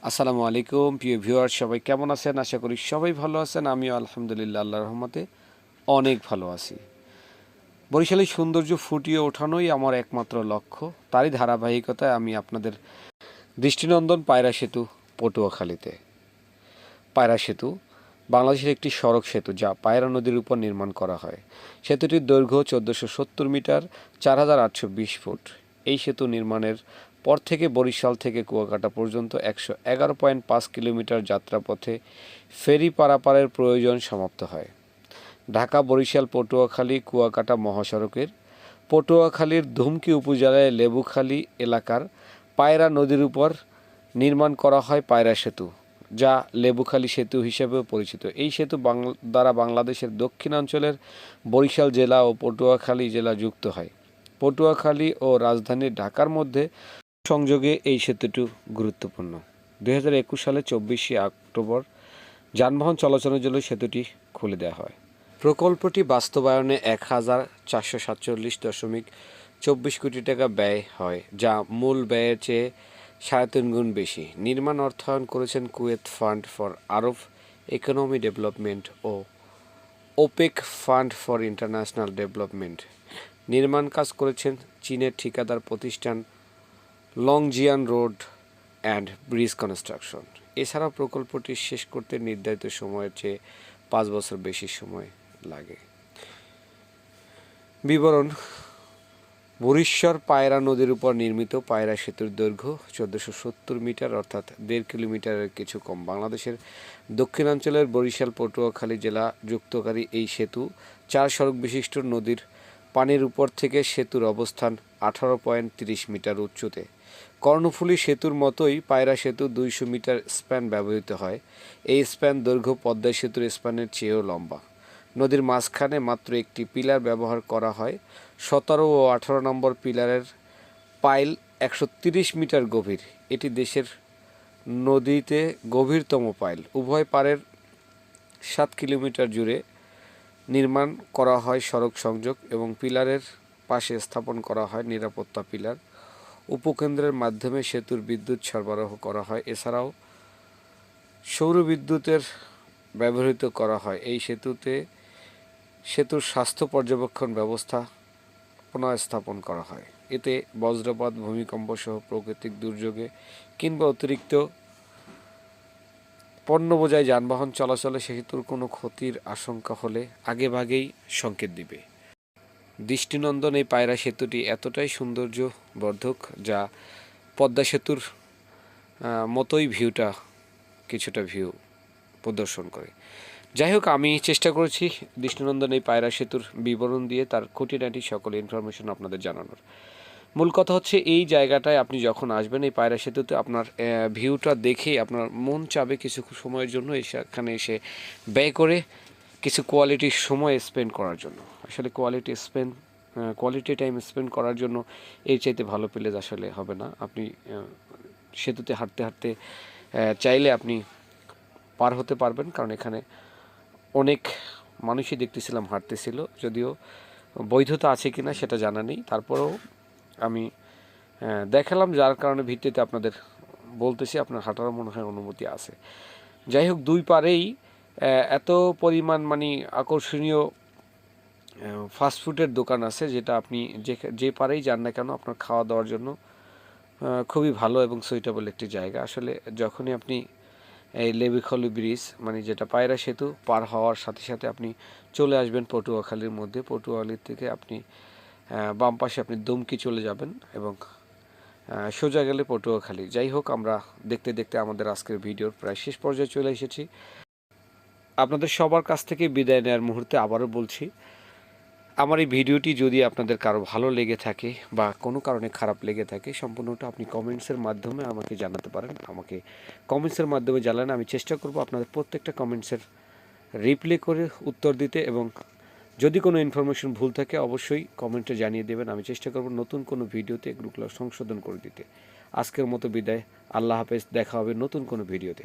আসসালামু আলাইকুম প্রিয় ভিউয়ার, সবাই কেমন আছেন? আশা করি সবাই ভালো আছেন। আমিও আলহামদুলিল্লাহ আল্লাহর রহমতে অনেক ভালো আছি। বরিশালের সৌন্দর্য ফুটিয়ে ওঠানোই আমার একমাত্র লক্ষ্য। তারই ধারাবাহিকতায় আমি আপনাদের দৃষ্টিনন্দন পায়রা সেতু পটুয়াখালীতে। পায়রা সেতু বাংলাদেশের একটি সড়ক সেতু যা পায়রা নদীর উপর নির্মাণ করা হয়। সেতুটির দৈর্ঘ্য 1470 মিটার, 4820 ফুট। এই সেতু নির্মাণের পর থেকে বরিশাল থেকে কুয়াকাটা পর্যন্ত 111.5 কিলোমিটার যাত্রাপথে ফেরি পারাপারের প্রয়োজন সমাপ্ত হয়। ঢাকা বরিশাল পটুয়াখালী কুয়াকাটা মহাসড়কের পটুয়াখালীর ধুমকি উপজেলায় লেবুখালী এলাকার পায়রা নদীর উপর নির্মাণ করা হয় পায়রা সেতু, যা লেবুখালী সেতু হিসেবেও পরিচিত। এই সেতু দ্বারা বাংলাদেশের দক্ষিণাঞ্চলের বরিশাল জেলা ও পটুয়াখালী জেলা যুক্ত হয়। পটুয়াখালী ও রাজধানী ঢাকার মধ্যে সংযোগে এই সেতুটি গুরুত্বপূর্ণ। 2021 সালে 24শে অক্টোবর যানবাহন চলাচলের জন্য সেতুটি খুলে দেওয়া হয়। প্রকল্পটি বাস্তবায়নে 1447.24 কোটি টাকা ব্যয় হয়, যা মূল ব্যয়ের চেয়ে 3.5 গুণ বেশি। নির্মাণ অর্থায়ন করেছেন Kuwait fund for Arab economy development ও OPEC fund for international development. নির্মাণ কাজ করেছেন চীনের ঠিকাদার প্রতিষ্ঠান Longjian road and bridge construction. এছাড়াও প্রকল্পটি শেষ করতে নির্ধারিত সময়ের চেয়ে 5 বছর বেশি সময় লাগে। বিবরণ: বরিশ্বর পায়রা নদীর উপর নির্মিত পায়রা সেতুর দৈর্ঘ্য 1470 মিটার, অর্থাৎ 1.5 কিলোমিটারের কিছু কম। বাংলাদেশের দক্ষিণাঞ্চলের বরিশাল পটুয়াখালী জেলা যুক্তকারী এই সেতু 4 সড়ক বিশিষ্ট নদীর পানির উপর থেকে সেতুর অবস্থান 18.30 মিটার উচ্চতে। কর্ণফুলী সেতুর মতোই পায়রা সেতু 200 মিটার স্প্যান ব্যবহৃত হয়। এই স্প্যান দৈর্ঘ্য পদ্মা সেতুর স্প্যানের চেয়েও লম্বা। নদীর মাঝখানে মাত্র একটি পিলার ব্যবহার করা হয়। 17 ও 18 নম্বর পিলারের পাইল 130 মিটার গভীর। এটি দেশের নদীতে গভীরতম পাইল। উভয় পাড়ের 7 কিলোমিটার জুড়ে নির্মাণ করা হয় সড়ক সংযোগ এবং পিলারের পাশে স্থাপন করা হয় নিরাপত্তা পিলার। উপকেন্দ্রের মাধ্যমে সেতুর বিদ্যুৎ সরবরাহ করা হয়। এছাড়াও সৌর বিদ্যুতের ব্যবহৃত করা হয়। এই সেতুর স্বাস্থ্য পর্যবেক্ষণ ব্যবস্থা পুনঃস্থাপন করা হয়। এতে বজ্রপাত, ভূমিকম্প সহ প্রাকৃতিক দুর্যোগে কিংবা অতিরিক্ত পণ্যবোঝাই যানবাহন চলাচলে সেতুর কোনো ক্ষতির আশঙ্কা হলে আগেভাগেই সংকেত দিবে। দৃষ্টিনন্দন এই পায়রা সেতুটি এতটাই সৌন্দর্যবর্ধক যা পদ্মা সেতুর মতোই কিছুটা ভিউ প্রদর্শন করে। যাই হোক, আমি চেষ্টা করেছি দৃষ্টিনন্দন এই পায়রা সেতুর বিবরণ দিয়ে তার খুঁটিনাটি সকল ইনফরমেশন আপনাদের জানানোর। মূল কথা হচ্ছে, এই জায়গাটায় আপনি যখন আসবেন এই পায়রা সেতুতে, আপনার ভিউটা দেখেই আপনার মন চাবে কিছু সময়ের জন্য এখানে এসে ব্যয় করে কিছু কোয়ালিটি সময় স্পেন্ড করার জন্য। আসলে কোয়ালিটি টাইম স্পেন্ড করার জন্য এর চাইতে ভালো প্লেস আসলে হবে না। আপনি সেতুতে হাঁটতে হাঁটতে চাইলে আপনি পার হতে পারবেন, কারণ এখানে অনেক মানুষই দেখতেছিলাম হাঁটতেছিল। যদিও বৈধতা আছে কিনা সেটা জানা নেই, তারপরেও আমি দেখালাম, যার কারণে ভিত্তিতে আপনাদের বলতেছি। আপনার হাঁটারও মনে হয় অনুমতি আছে। যাই হোক, দুই পারেই এত পরিমাণ আকর্ষণীয় ফাস্টফুডের দোকান আছে, যেটা আপনি যে পারেই যান না কেন আপনার খাওয়া দাওয়ার জন্য খুবই ভালো এবং সুইটেবল একটি জায়গা। আসলে যখনই আপনি এই লেবুখালী ব্রিজ যেটা পায়রা সেতু পার হওয়ার সাথে সাথে আপনি চলে আসবেন পটুয়াখালীর মধ্যে। পটুয়াখালী থেকে আপনি বাম পাশে আপনি দুমকি চলে যাবেন এবং সোজা গেলে পটুয়াখালী। যাই হোক, আমরা দেখতে দেখতে আমাদের আজকের ভিডিওর প্রায় শেষ পর্যায়ে চলে এসেছি। আপনাদের সবার কাছ থেকে বিদায় নেওয়ার মুহূর্তে আবারও বলছি, আমার এই ভিডিওটি যদি আপনাদের কারো ভালো লেগে থাকে বা কোনো কারণে খারাপ লেগে থাকে, সম্পূর্ণটা আপনি কমেন্টসের মাধ্যমে আমাকে জানাতে পারেন। আমাকে কমেন্টসের মাধ্যমে জানান, আমি চেষ্টা করব আপনাদের প্রত্যেকটা কমেন্টসের রিপ্লাই করে উত্তর দিতে, এবং যদি কোনো ইনফরমেশন ভুল থাকে অবশ্যই কমেন্টে জানিয়ে দেবেন। আমি চেষ্টা করব নতুন কোনো ভিডিওতে এগুলো সংশোধন করে দিতে। আজকের মতো বিদায়, আল্লাহ হাফেজ, দেখা হবে নতুন কোনো ভিডিওতে।